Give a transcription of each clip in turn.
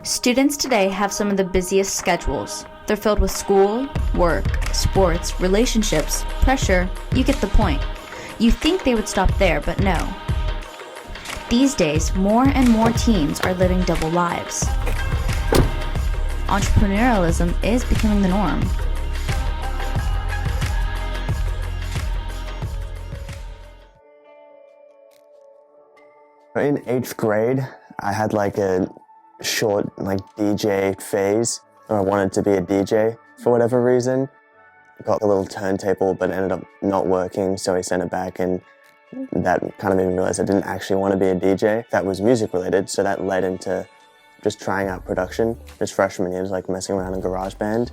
Students today have some of the busiest schedules. They're filled with school, work, sports, relationships, pressure. You get the point. You think they would stop there, but no. These days, more and more teens are living double lives. Entrepreneurialism is becoming the norm. In 8th grade, I had like a short DJ phase. I wanted to be a DJ for whatever reason. Got a little turntable, but ended up not working, so I sent it back, and that kind of made me realize I didn't actually want to be a DJ. That was music related, so that led into just trying out production. Just freshman year, just like messing around in GarageBand.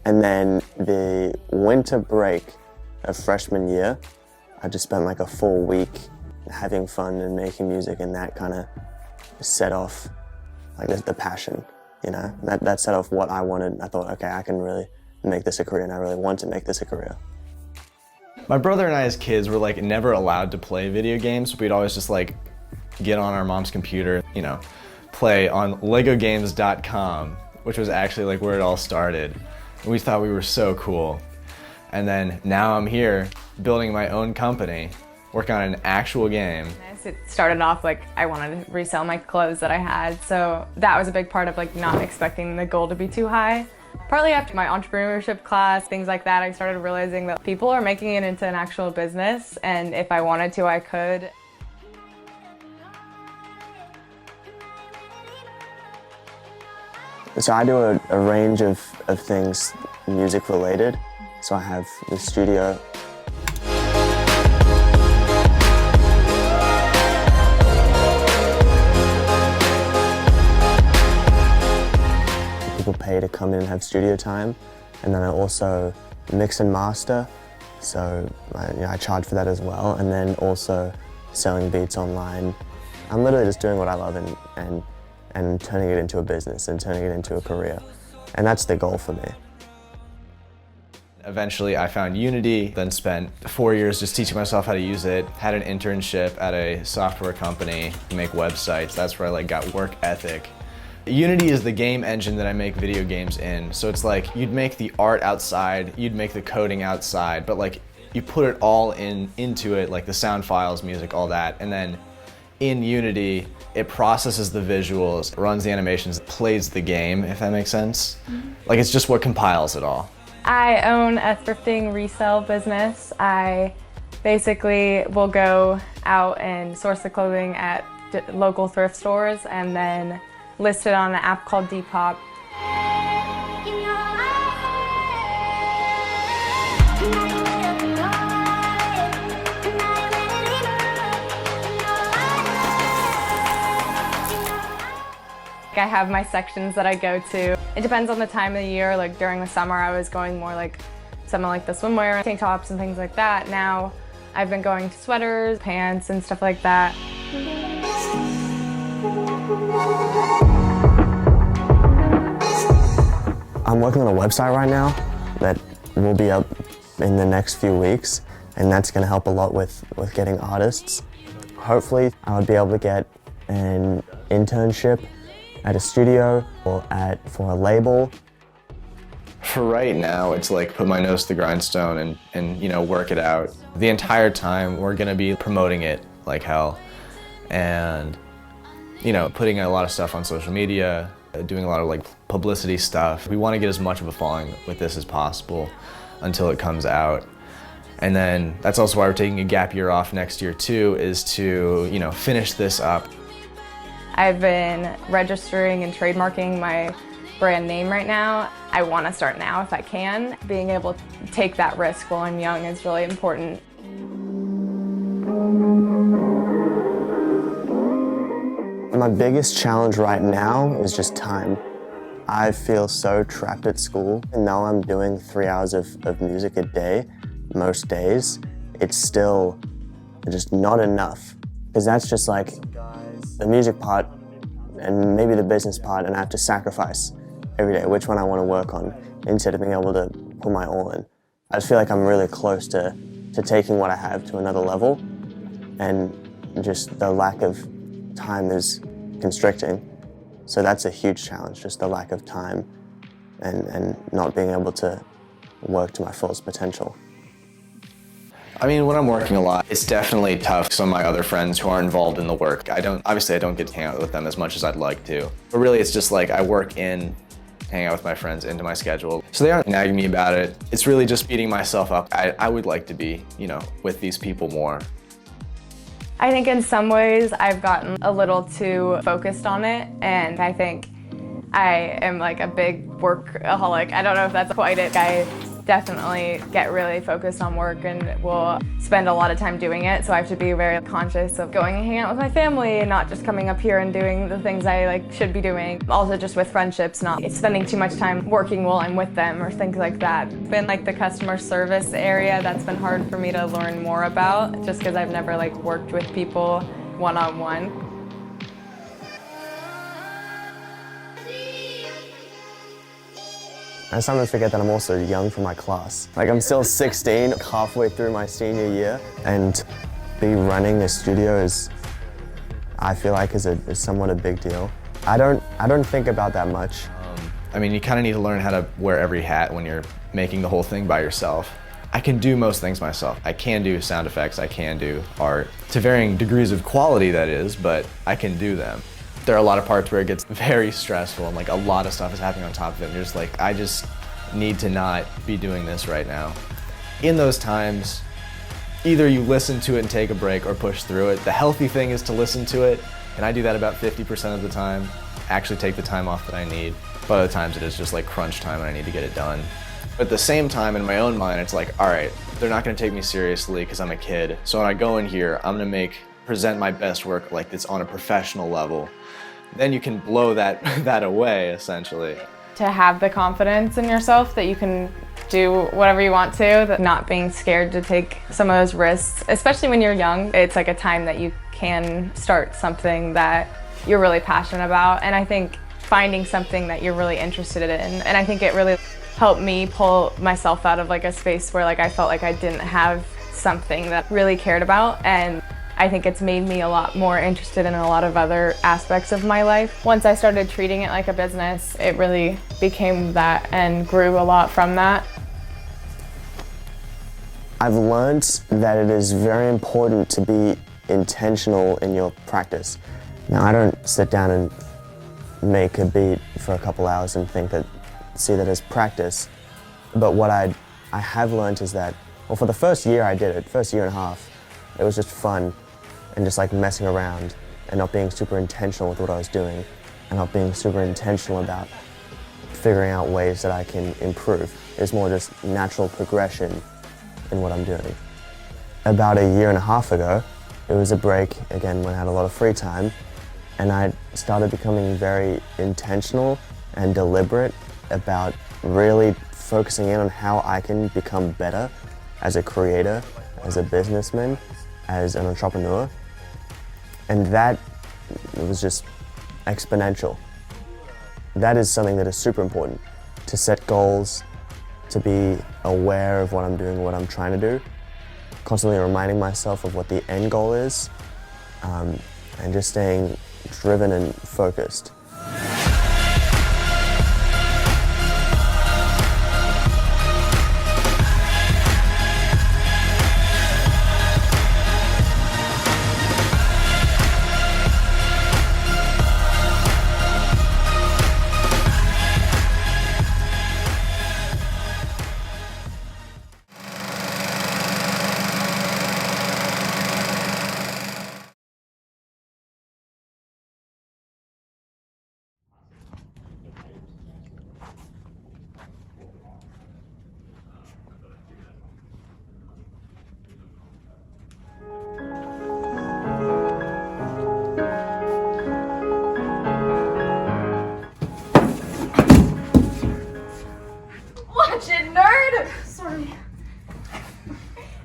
And then the winter break of freshman year, I just spent like a full week having fun and making music, and that kind of set off like the passion, you know? That set off what I wanted. I thought, okay, I can really make this a career, and I really want to make this a career. My brother and I as kids were like never allowed to play video games. We'd always just like get on our mom's computer, you know, play on legogames.com, which was actually like where it all started. And we thought we were so cool. And then now I'm here building my own company, working on an actual game. It started off like I wanted to resell my clothes that I had, so that was a big part of like not expecting the goal to be too high. Partly after my entrepreneurship class, things like that, I started realizing that people are making it into an actual business, and if I wanted to, I could. So I do a range of things music related. So I have the studio. People pay to come in and have studio time. And then I also mix and master. So I charge for that as well. And then also selling beats online. I'm literally just doing what I love and turning it into a business and turning it into a career. And that's the goal for me. Eventually I found Unity, then spent 4 years just teaching myself how to use it. Had an internship at a software company to make websites. That's where I got work ethic. Unity is the game engine that I make video games in. So it's like you'd make the art outside, you'd make the coding outside, but like you put it all into it, like the sound files, music, all that, and then in Unity, it processes the visuals, runs the animations, plays the game, if that makes sense. Like it's just what compiles it all. I own a thrifting resale business. I basically will go out and source the clothing at local thrift stores and then list it on an app called Depop. I have my sections that I go to. It depends on the time of the year. Like during the summer, I was going more like some of like the swimwear, tank tops and things like that. Now I've been going to sweaters, pants and stuff like that. I'm working on a website right now that will be up in the next few weeks, and that's going to help a lot with getting artists. Hopefully I would be able to get an internship at a studio or for a label. For right now, it's like put my nose to the grindstone and you know, work it out. The entire time we're gonna be promoting it like hell and you know, putting a lot of stuff on social media, doing a lot of like publicity stuff. We want to get as much of a following with this as possible until it comes out. And then that's also why we're taking a gap year off next year too, is to, you know, finish this up. I've been registering and trademarking my brand name right now. I want to start now if I can. Being able to take that risk while I'm young is really important. My biggest challenge right now is just time. I feel so trapped at school, and now I'm doing 3 hours of music a day, most days. It's still just not enough, because that's just like the music part and maybe the business part, and I have to sacrifice every day which one I want to work on instead of being able to put my all in. I just feel like I'm really close to taking what I have to another level, and just the lack of time is constricting. So that's a huge challenge, just the lack of time and not being able to work to my fullest potential. I mean, when I'm working a lot, it's definitely tough. Some of my other friends who aren't involved in the work, obviously I don't get to hang out with them as much as I'd like to. But really it's just like I work in, hang out with my friends into my schedule. So they aren't nagging me about it. It's really just beating myself up. I would like to be, with these people more. I think in some ways I've gotten a little too focused on it, and I think I am like a big workaholic. I don't know if that's quite it. I definitely get really focused on work and will spend a lot of time doing it, so I have to be very conscious of going and hanging out with my family and not just coming up here and doing the things I should be doing. Also just with friendships, not spending too much time working while I'm with them or things like that. It's been the customer service area that's been hard for me to learn more about, just because I've never worked with people one-on-one. I sometimes forget that I'm also young for my class. I'm still 16, halfway through my senior year, and be running a studio I feel like is somewhat a big deal. I don't think about that much. I mean, you kind of need to learn how to wear every hat when you're making the whole thing by yourself. I can do most things myself. I can do sound effects, I can do art. To varying degrees of quality, that is, but I can do them. There are a lot of parts where it gets very stressful and a lot of stuff is happening on top of it. And you're just I just need to not be doing this right now. In those times, either you listen to it and take a break or push through it. The healthy thing is to listen to it, and I do that about 50% of the time. Actually take the time off that I need. But other times it is just crunch time and I need to get it done. But at the same time, in my own mind, it's all right, they're not gonna take me seriously because I'm a kid. So when I go in here, I'm gonna present my best work it's on a professional level. Then you can blow that away, essentially. To have the confidence in yourself that you can do whatever you want to, that not being scared to take some of those risks, especially when you're young. It's a time that you can start something that you're really passionate about, and I think finding something that you're really interested in, and I think it really helped me pull myself out of a space where I felt I didn't have something that I really cared about, and I think it's made me a lot more interested in a lot of other aspects of my life. Once I started treating it like a business, it really became that and grew a lot from that. I've learned that it is very important to be intentional in your practice. Now, I don't sit down and make a beat for a couple hours and see that as practice. But what I have learned is that, for the first year I did it, first year and a half, it was just fun and just messing around and not being super intentional with what I was doing and not being super intentional about figuring out ways that I can improve. It's more just natural progression in what I'm doing. About a year and a half ago, it was a break, again, when I had a lot of free time, and I started becoming very intentional and deliberate about really focusing in on how I can become better as a creator, as a businessman, as an entrepreneur. And that was just exponential. That is something that is super important, to set goals, to be aware of what I'm doing, what I'm trying to do, constantly reminding myself of what the end goal is, and just staying driven and focused.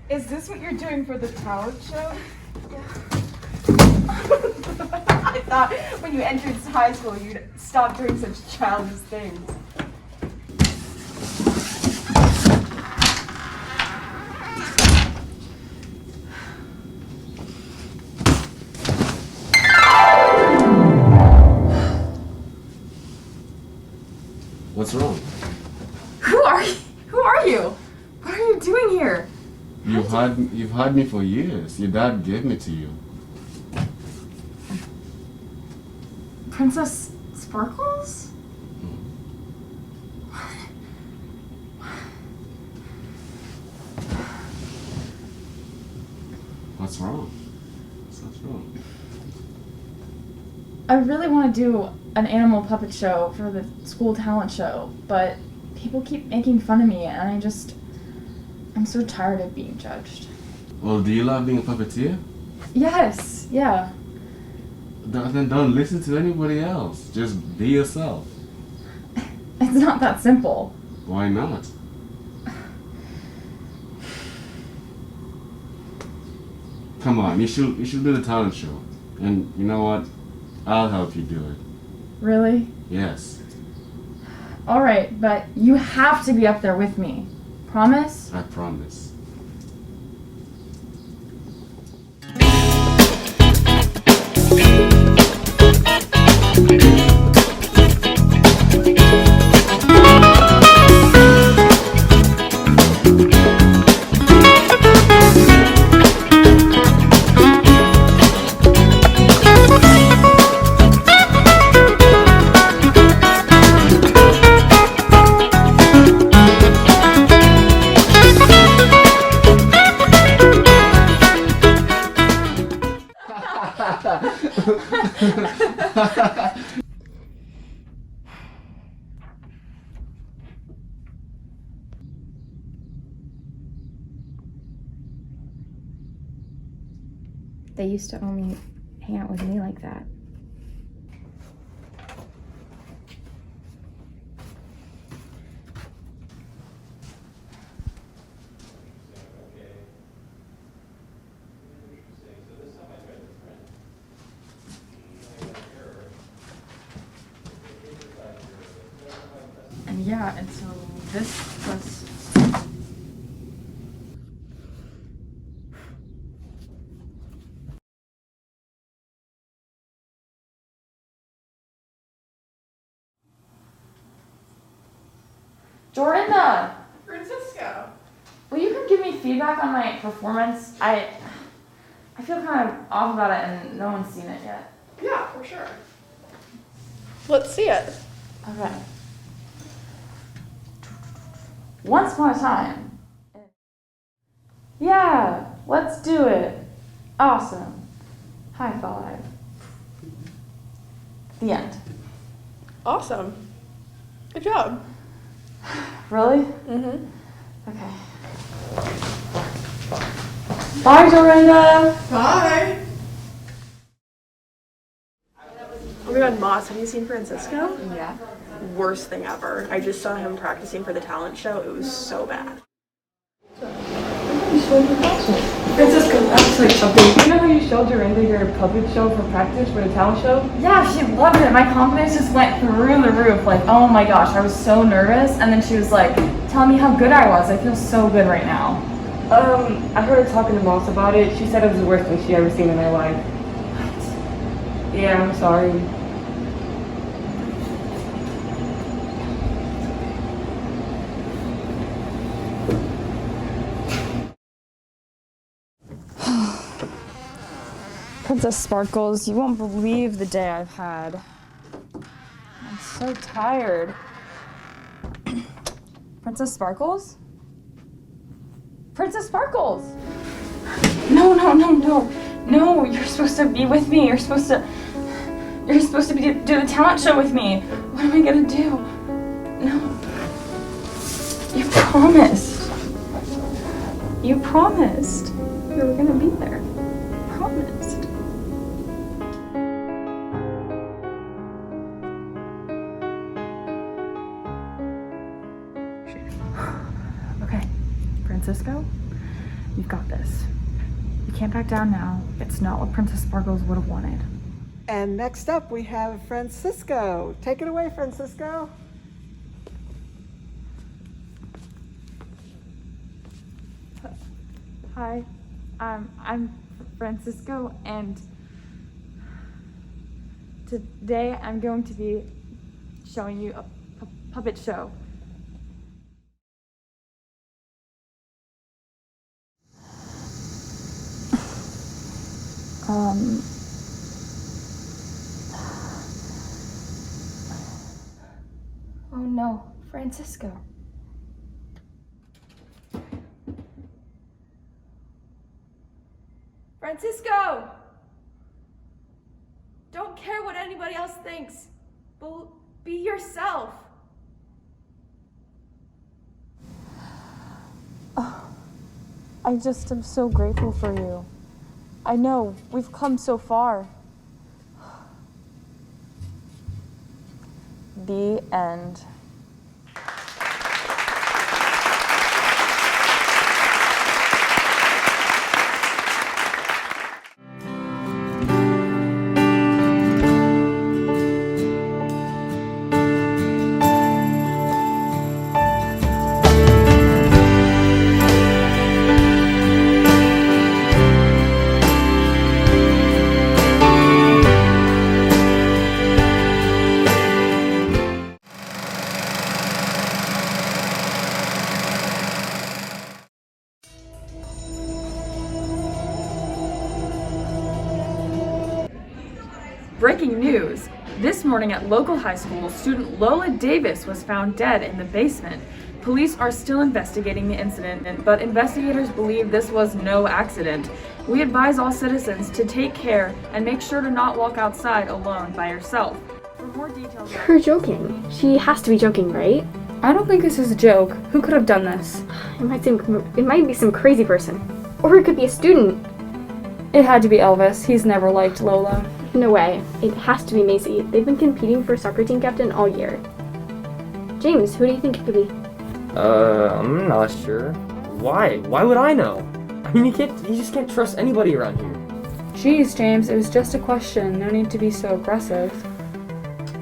Is this what you're doing for the talent show? Yeah. I thought when you entered high school you'd stop doing such childish things. What's wrong? Who are you? Who are you? What are you doing here? You've had me for years. Your dad gave me to you. Princess Sparkles? What's wrong? What's wrong? I really want to do an animal puppet show for the school talent show, but people keep making fun of me, and I'm so tired of being judged. Well, do you love being a puppeteer? Yes, yeah. Then don't listen to anybody else. Just be yourself. It's not that simple. Why not? Come on, you should do the talent show. And you know what? I'll help you do it. Really? Yes, Alright, but you have to be up there with me. Promise? I promise. They used to only hang out with me like that. And yeah, and so this was... Jordan, Francisco. will you come give me feedback on my performance? I feel kind of off about it and no one's seen it yet. Yeah, for sure. Let's see it. Okay. Once upon a time. Yeah, let's do it. Awesome. High five. The end. Awesome. Good job. Really? Mm-hmm. Okay. Bye, Dorinda. Bye. Oh my god, Moss, have you seen Francisco? Yeah. Worst thing ever. I just saw him practicing for the talent show. It was so bad. Francisco, that's like something. You know how you showed Dorinda your puppet show for practice for the talent show? Yeah, she loved it. My confidence just went through the roof. Like, oh my gosh, I was so nervous. And then she was like, telling me how good I was. I feel so good right now. I heard her talking to Moss about it. She said it was the worst thing she ever seen in her life. What? Yeah, I'm sorry. Princess Sparkles, you won't believe the day I've had. I'm so tired. Princess Sparkles? Princess Sparkles! No, you're supposed to be with me. You're supposed to do the talent show with me. What am I gonna do? No. You promised. You promised. You were gonna be there. Promised. Okay, Francisco, you've got this. You can't back down now. It's not what Princess Sparkles would have wanted. And next up, we have Francisco. Take it away, Francisco. Hi, I'm Francisco, and today I'm going to be showing you a puppet show. Oh no, Francisco. Francisco! Don't care what anybody else thinks. Be yourself. I just am so grateful for you. I know, we've come so far. The end. Breaking news! This morning at local high school, student Lola Davis was found dead in the basement. Police are still investigating the incident, but investigators believe this was no accident. We advise all citizens to take care and make sure to not walk outside alone by yourself. For more details, You're joking. She has to be joking, right? I don't think this is a joke. Who could have done this? It might be some crazy person. Or it could be a student. It had to be Elvis. He's never liked Lola. No way. It has to be Macy. They've been competing for soccer team captain all year. James, who do you think it could be? I'm not sure. Why? Why would I know? I mean, you just can't trust anybody around here. Jeez, James, it was just a question. No need to be so aggressive.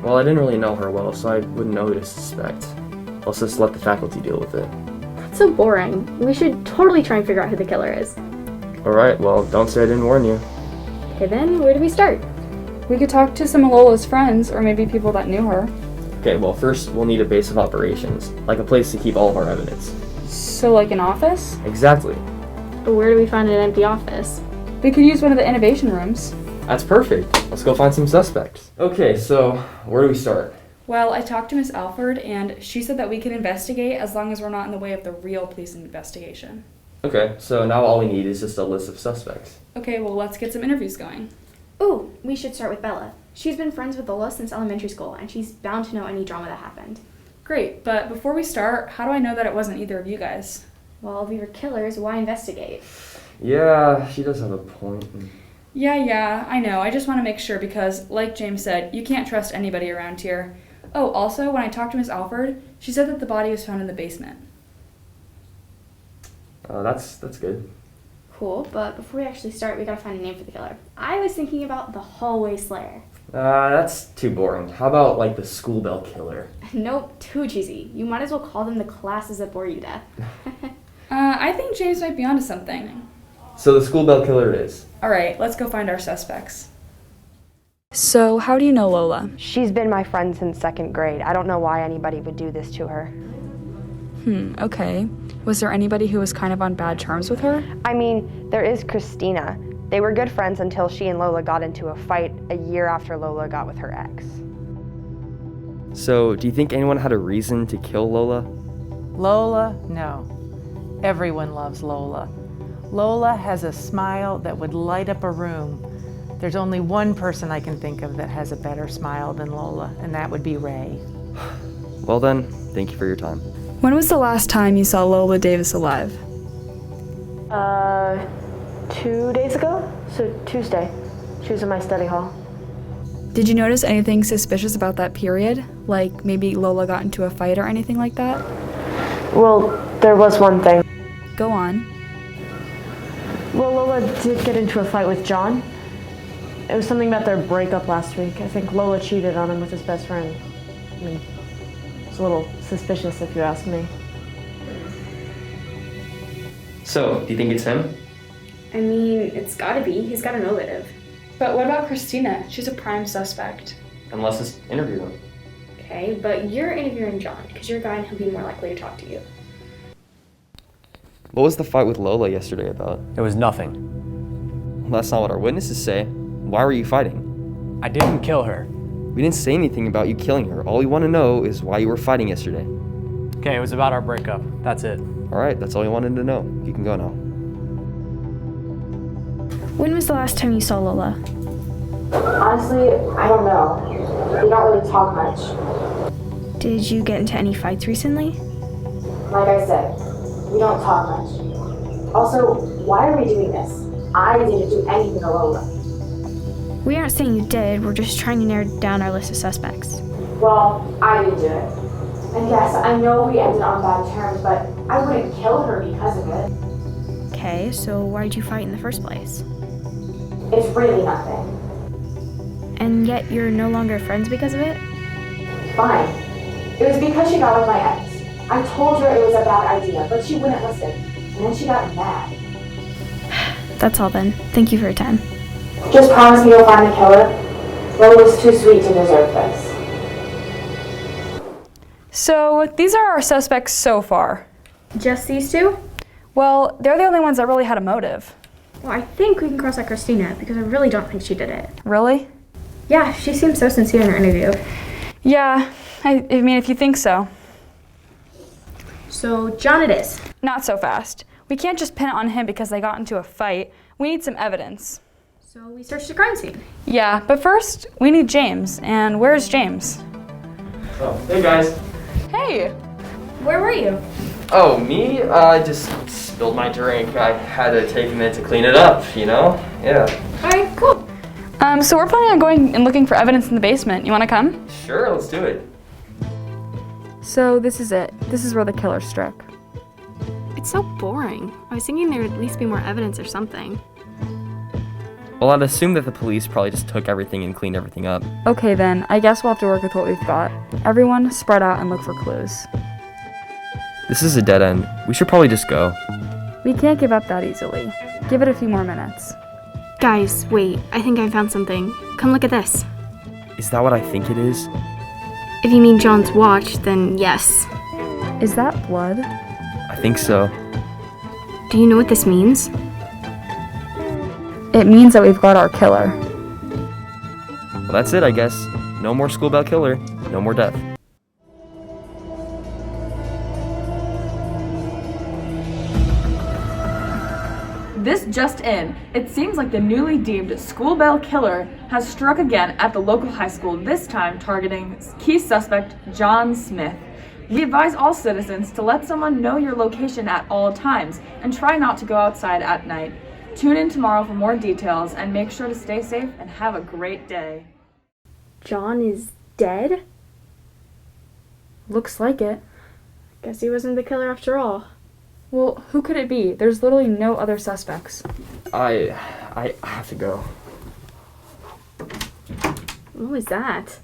Well, I didn't really know her well, so I wouldn't know who to suspect. Let's just let the faculty deal with it. That's so boring. We should totally try and figure out who the killer is. Alright, well, don't say I didn't warn you. Okay then, where do we start? We could talk to some of Lola's friends, or maybe people that knew her. Okay, well, first we'll need a base of operations, like a place to keep all of our evidence. So like an office? Exactly. But where do we find an empty office? We could use one of the innovation rooms. That's perfect. Let's go find some suspects. Okay, so where do we start? Well, I talked to Miss Alford, and she said that we can investigate as long as we're not in the way of the real police investigation. Okay, so now all we need is just a list of suspects. Okay, well, let's get some interviews going. Ooh, we should start with Bella. She's been friends with Lola since elementary school, and she's bound to know any drama that happened. Great, but before we start, how do I know that it wasn't either of you guys? Well, if we were killers, why investigate? Yeah, she does have a point. Yeah, I know. I just want to make sure because, like James said, you can't trust anybody around here. Oh, also, when I talked to Miss Alford, she said that the body was found in the basement. That's good. Cool, but before we actually start, we gotta find a name for the killer. I was thinking about the hallway slayer. That's too boring. How about, like, the school bell killer? Nope, too cheesy. You might as well call them the classes that bore you to death. I think James might be onto something. So the school bell killer it is. Alright, let's go find our suspects. So, how do you know Lola? She's been my friend since 2nd grade. I don't know why anybody would do this to her. Okay. Was there anybody who was kind of on bad terms with her? I mean, there is Christina. They were good friends until she and Lola got into a fight a year after Lola got with her ex. So, do you think anyone had a reason to kill Lola? Lola? No. Everyone loves Lola. Lola has a smile that would light up a room. There's only one person I can think of that has a better smile than Lola, and that would be Ray. Well then, thank you for your time. When was the last time you saw Lola Davis alive? 2 days ago? So Tuesday. She was in my study hall. Did you notice anything suspicious about that period? Like maybe Lola got into a fight or anything like that? Well, there was one thing. Go on. Well, Lola did get into a fight with John. It was something about their breakup last week. I think Lola cheated on him with his best friend. I mean, it's a little suspicious if you ask me. So, do you think it's him? I mean, it's gotta be. He's got a motive. But what about Christina? She's a prime suspect. Then let's just interview him. Okay, but you're interviewing John because you're a guy and he'll be more likely to talk to you. What was the fight with Lola yesterday about? It was nothing. Well, that's not what our witnesses say. Why were you fighting? I didn't kill her. We didn't say anything about you killing her. All we want to know is why you were fighting yesterday. Okay, it was about our breakup. That's it. All right, that's all we wanted to know. You can go now. When was the last time you saw Lola? Honestly, I don't know. We don't really talk much. Did you get into any fights recently? Like I said, we don't talk much. Also, why are we doing this? I didn't do anything to Lola. We aren't saying you did, we're just trying to narrow down our list of suspects. Well, I didn't do it. And yes, I know we ended on bad terms, but I wouldn't kill her because of it. Okay, so why did you fight in the first place? It's really nothing. And yet you're no longer friends because of it? Fine. It was because she got with my ex. I told her it was a bad idea, but she wouldn't listen. And then she got mad. That's all then. Thank you for your time. Just promise me you'll find the killer. Lola's too sweet to deserve this. So these are our suspects so far. Just these two? Well, they're the only ones that really had a motive. Well, I think we can cross out Christina because I really don't think she did it. Really? Yeah, she seemed so sincere in her interview. Yeah, I mean, if you think so. So, John it is. Not so fast. We can't just pin it on him because they got into a fight. We need some evidence. So we searched the crime scene. Yeah, but first, we need James. And where's James? Oh, hey guys. Hey! Where were you? Oh, me? I just spilled my drink. I had to take a minute to clean it up, you know? Yeah. Alright, cool. So we're planning on going and looking for evidence in the basement. You wanna come? Sure, let's do it. So this is it. This is where the killer struck. It's so boring. I was thinking there would at least be more evidence or something. Well, I'd assume that the police probably just took everything and cleaned everything up. Okay then, I guess we'll have to work with what we've got. Everyone, spread out and look for clues. This is a dead end. We should probably just go. We can't give up that easily. Give it a few more minutes. Guys, wait. I think I found something. Come look at this. Is that what I think it is? If you mean John's watch, then yes. Is that blood? I think so. Do you know what this means? It means that we've got our killer. Well, that's it, I guess. No more school bell killer. No more death. This just in. It seems like the newly deemed school bell killer has struck again at the local high school, this time targeting key suspect John Smith. We advise all citizens to let someone know your location at all times and try not to go outside at night. Tune in tomorrow for more details and make sure to stay safe and have a great day. John is dead? Looks like it. Guess he wasn't the killer after all. Well, who could it be? There's literally no other suspects. I have to go. What was that?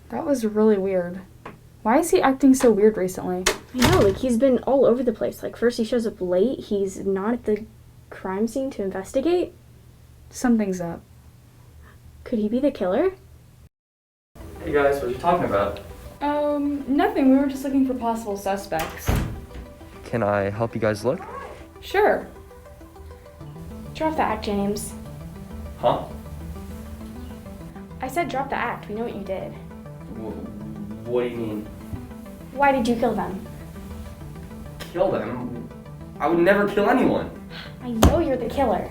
That was really weird. Why is he acting so weird recently? I know, like he's been all over the place. Like first he shows up late, he's not at the crime scene to investigate. Something's up. Could he be the killer? Hey guys, what are you talking about? Nothing. We were just looking for possible suspects. Can I help you guys look? Sure. Drop the act, James. Huh? I said drop the act. We know what you did. What do you mean? Why did you kill them? Kill them? I would never kill anyone. I know you're the killer.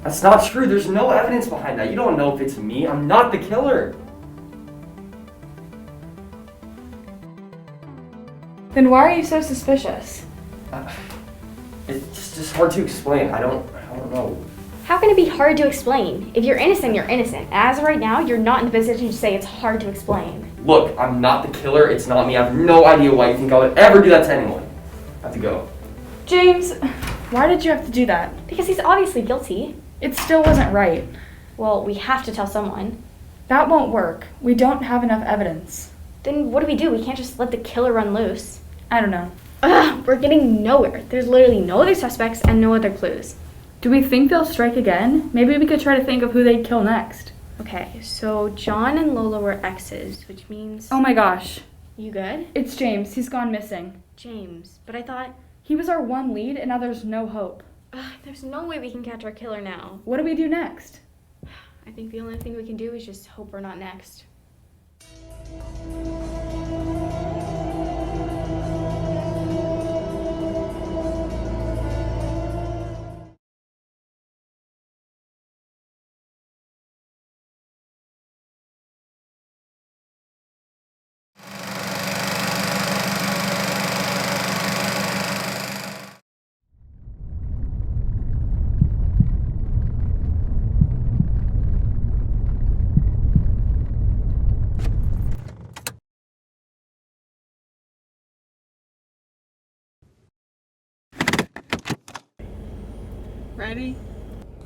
That's not true. There's no evidence behind that. You don't know if it's me. I'm not the killer. Then why are you so suspicious? It's just hard to explain. I don't know. How can it be hard to explain? If you're innocent, you're innocent. As of right now, you're not in the position to say it's hard to explain. Look, I'm not the killer. It's not me. I have no idea why you think I would ever do that to anyone. I have to go. James, why did you have to do that? Because he's obviously guilty. It still wasn't right. Well, we have to tell someone. That won't work. We don't have enough evidence. Then what do? We can't just let the killer run loose. I don't know. Ugh, we're getting nowhere. There's literally no other suspects and no other clues. Do we think they'll strike again? Maybe we could try to think of who they'd kill next. Okay, so John and Lola were exes, which means... Oh my gosh. You good? It's James. He's gone missing. James, but I thought... He was our one lead, and now there's no hope. There's no way we can catch our killer now. What do we do next? I think the only thing we can do is just hope we're not next. Ready?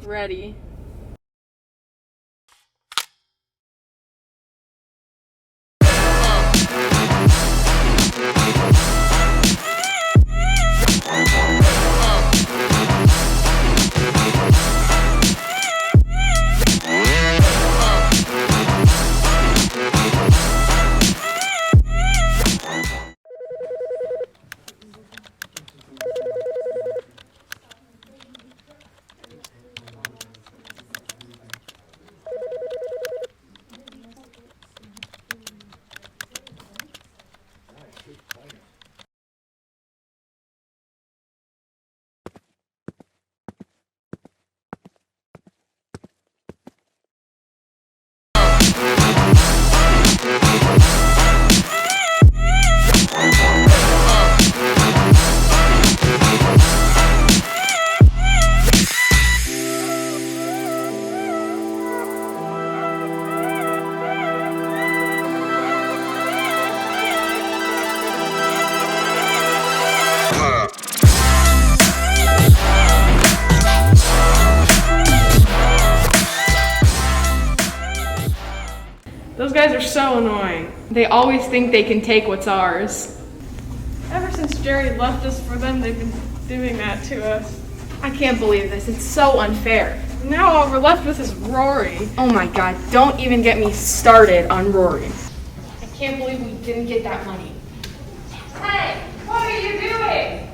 Ready. Those guys are so annoying. They always think they can take what's ours. Ever since Jerry left us for them, they've been doing that to us. I can't believe this. It's so unfair. Now all we're left with is Rory. Oh my god, don't even get me started on Rory. I can't believe we didn't get that money. Hey, what are you doing?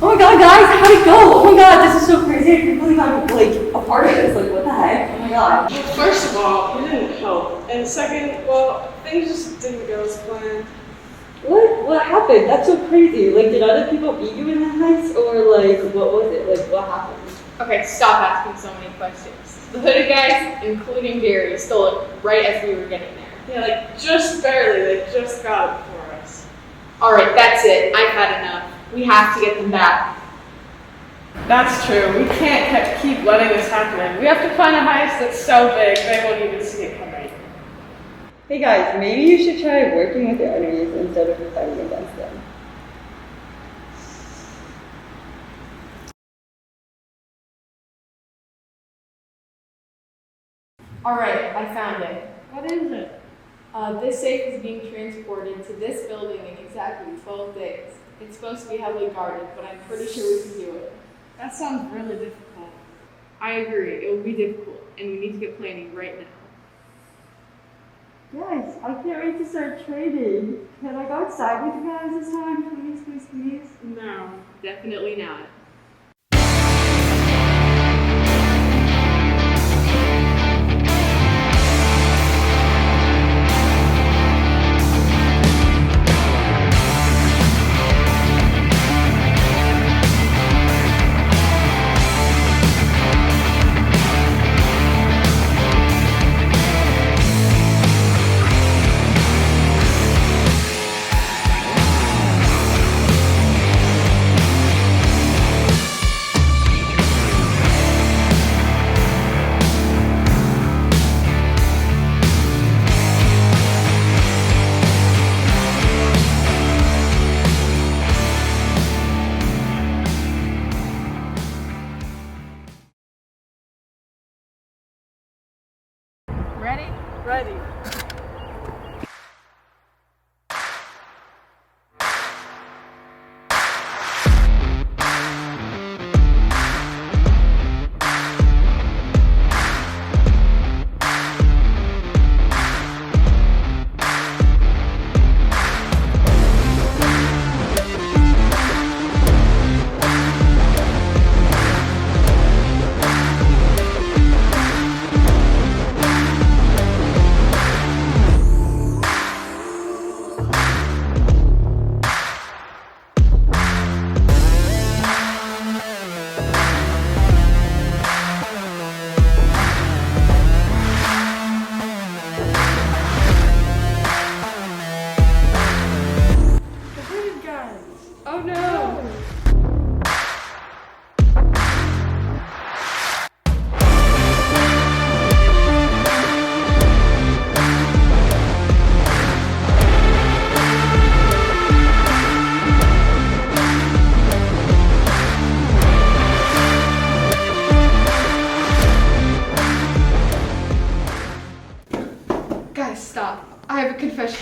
Oh my god, guys, how'd it go? Oh my god, this is so crazy. I can't believe I'm, like, a part of this. Like, what the heck? Oh my god. First of all, you didn't help. And second, well, things just didn't go as planned. What happened? That's so crazy. Like, did other people beat you in the heist? Or, like, what was it? Like, what happened? Okay, stop asking so many questions. The hooded guys, including Gary, stole it right as we were getting there. Yeah, like, just barely. They just got it for us. Alright, that's it. I've had enough. We have to get them back. That's true. We can't keep letting this happen. We have to find a heist that's so big they won't even see it coming. Hey guys, maybe you should try working with your enemies instead of fighting against them. Alright, I found it. What is it? This safe is being transported to this building in exactly 12 days. It's supposed to be heavily guarded, but I'm pretty sure we can do it. That sounds really difficult. I agree, it will be difficult, and we need to get planning right now. Guys, I can't wait to start trading. Can I go outside with you guys this time? Please, please, please. No, definitely not.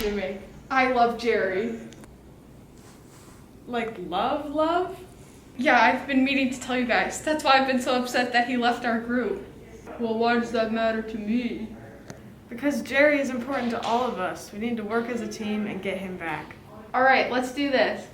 to me. I love Jerry. Like love? Yeah, I've been meaning to tell you guys. That's why I've been so upset that he left our group. Well, why does that matter to me? Because Jerry is important to all of us. We need to work as a team and get him back. All right, let's do this.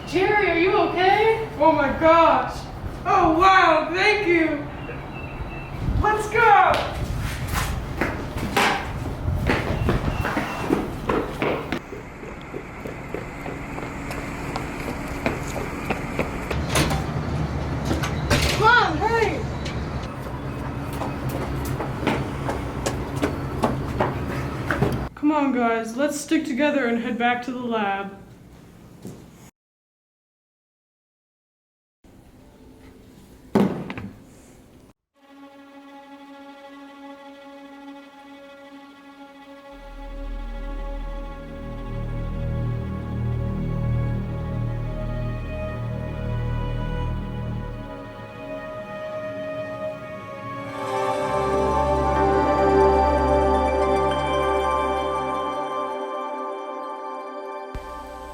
Jerry, are you okay? Oh my gosh! Oh wow, thank you! Let's go! Come on, hurry! Come on guys, let's stick together and head back to the lab.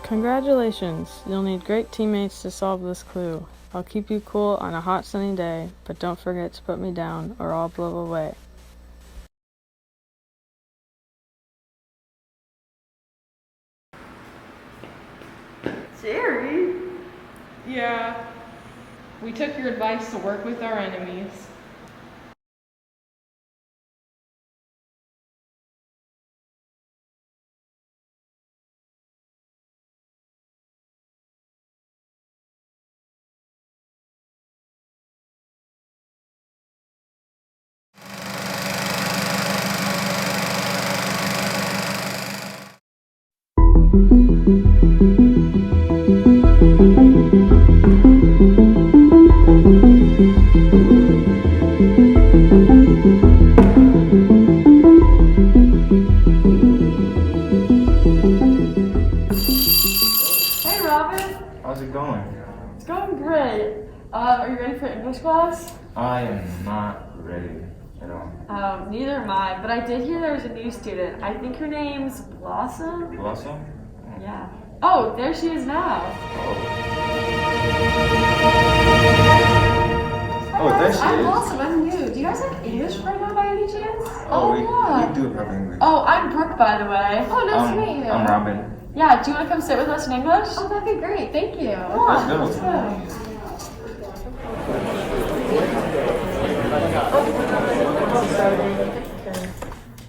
Congratulations, you'll need great teammates to solve this clue. I'll keep you cool on a hot sunny day, but don't forget to put me down or I'll blow away. Jerry? Yeah. We took your advice to work with our enemies. Hey Robin, How's it going? it's going great. Are you ready for English class? I am not ready at all. Neither am I, but I did hear there was a new student. I think her name's Blossom? Blossom? Yeah. Oh, there she is now. Oh, there she I'm is. Blossom, I'm new. Do you guys have English right now by any chance? We do have English. Oh, I'm Brooke, by the way. Oh, nice to meet you. I'm Robin. Yeah, do you want to come sit with us in English? Oh, that'd be great. Thank you. Let's go. Let's go.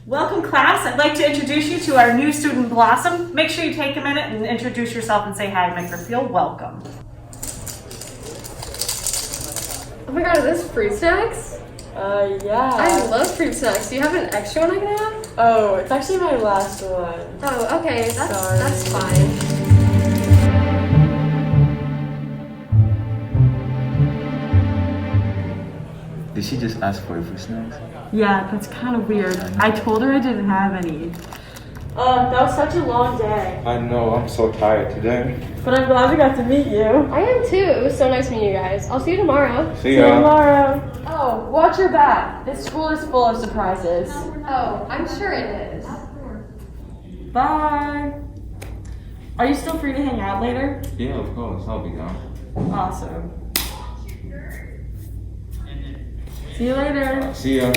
Welcome class, I'd like to introduce you to our new student Blossom. Make sure you take a minute and introduce yourself and say hi to make her feel welcome. Oh my god, are those fruit snacks? Yeah. I love fruit snacks. Do you have an extra one I can have? Oh, it's actually my last one. Oh, okay. That's Sorry. that's fine. Did she just ask for fruit snacks? Yeah, that's kind of weird. I told her I didn't have any. That was such a long day. I know, I'm so tired today. But I'm glad we got to meet you. I am too. It was so nice meeting you guys. I'll see you tomorrow. See See you ya. tomorrow. Oh, watch your back. This school is full of surprises. Oh, I'm sure it is. Bye. Are you still free to hang out later? Yeah, of course, I'll be down. Awesome. See you later. See ya.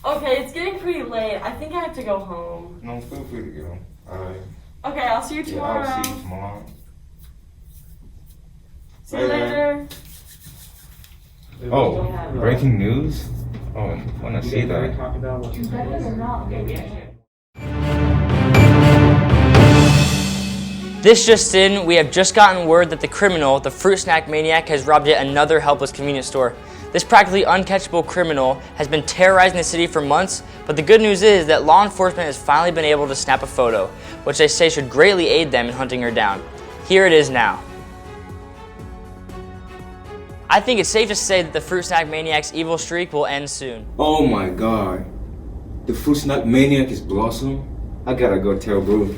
Okay, it's getting pretty late. I think I have to go home. No, feel free to go. Alright. Okay, I'll see you tomorrow. Yeah, I'll see you tomorrow. See you later. Oh, breaking news? Oh, wanna see that? This just in, we have just gotten word that the criminal, the fruit snack maniac, has robbed yet another helpless convenience store. This practically uncatchable criminal has been terrorizing the city for months, but the good news is that law enforcement has finally been able to snap a photo, which they say should greatly aid them in hunting her down. Here it is now. I think it's safe to say that the fruit snack maniac's evil streak will end soon. Oh my god. The fruit snack maniac is Blossom? I gotta go tell Boo.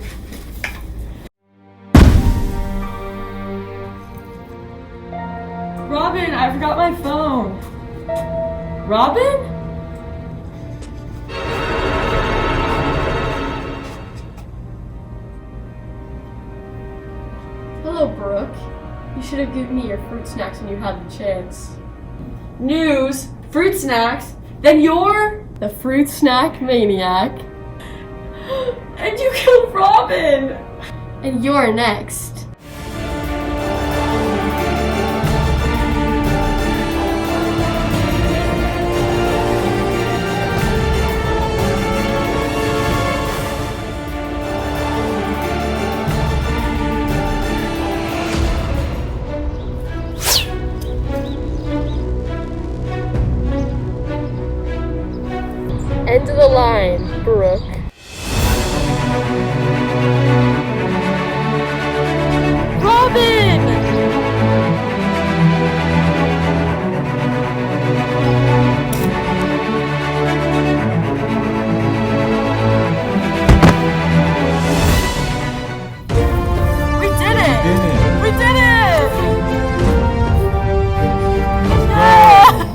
Robin, I forgot my phone. Robin? Hello, Brooke. You should have given me your fruit snacks when you had the chance. News! Fruit snacks? Then you're the fruit snack maniac. And you killed Robin! And you're next. End of the line, Brooke. Robin! We did it! We did it! Yeah!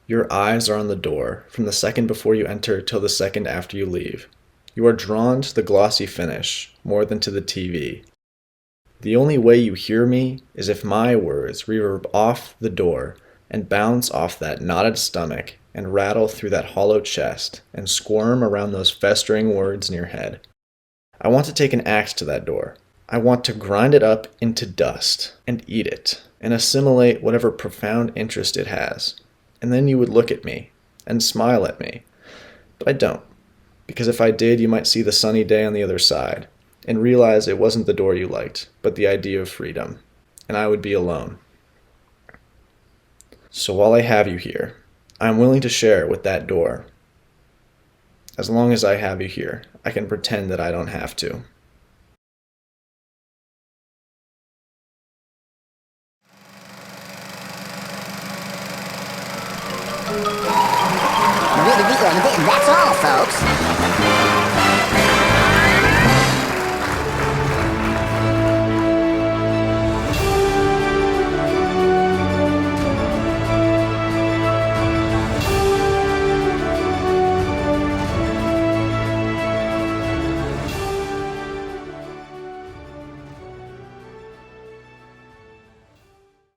Your eyes are on the door, from the second before you enter till the second after you leave. You are drawn to the glossy finish, more than to the TV. The only way you hear me is if my words reverb off the door and bounce off that knotted stomach and rattle through that hollow chest and squirm around those festering words in your head. I want to take an axe to that door. I want to grind it up into dust and eat it and assimilate whatever profound interest it has. And then you would look at me and smile at me. But I don't, because if I did, you might see the sunny day on the other side and realize it wasn't the door you liked, but the idea of freedom, and I would be alone. So while I have you here, I'm willing to share with that door. As long as I have you here, I can pretend that I don't have to. That's all, folks.